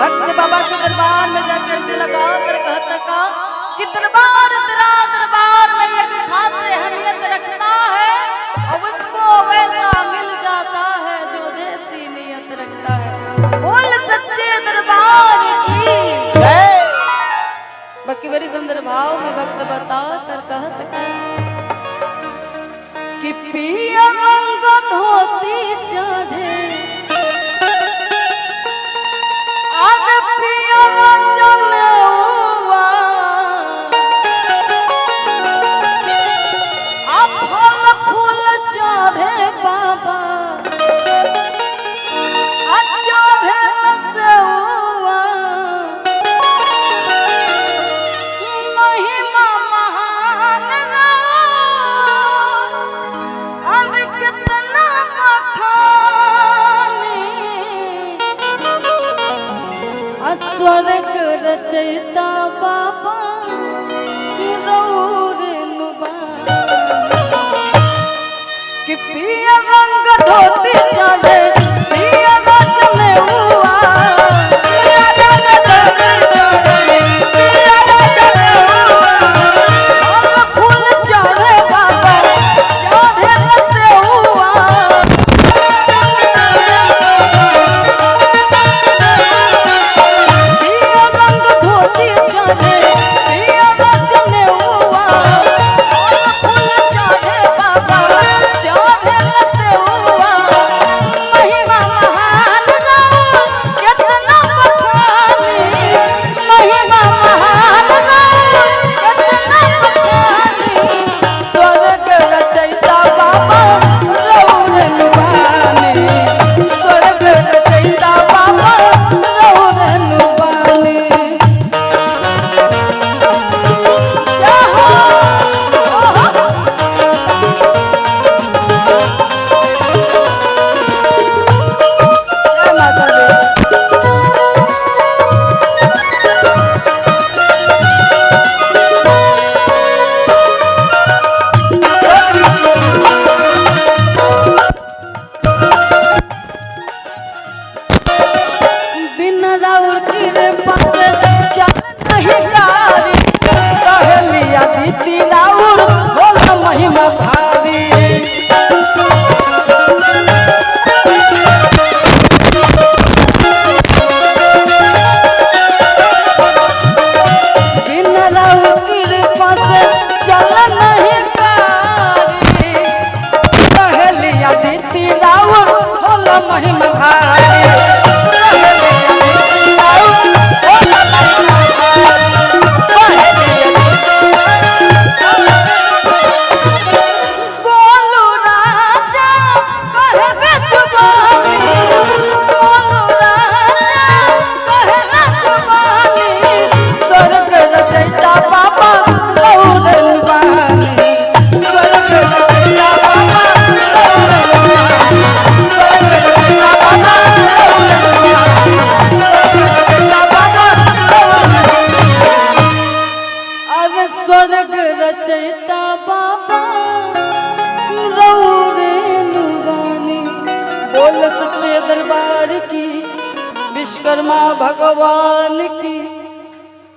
भक्त बाबा के दरबार में जाकर से लगा कर कहता का कि दरबार तेरा दरबार में एक खास अहमियत रखता है और उसको वैसा मिल जाता है जो जैसी नियत रखता है। बोल सच्चे दरबार की बाकी बड़ी सुंदर भाव में भक्त बता कर कहता कि पिया रंग धोती चढ़े स्वर्ग रचयिता बाबा कि पिया रंग धोती चले पिया रचने हुआ फूल चढ़े बाबा चढ़े से हुआ स्वर्ग रचयिता बाबा नुगानी। बोल सच्चे दरबार की विश्वकर्मा भगवान की।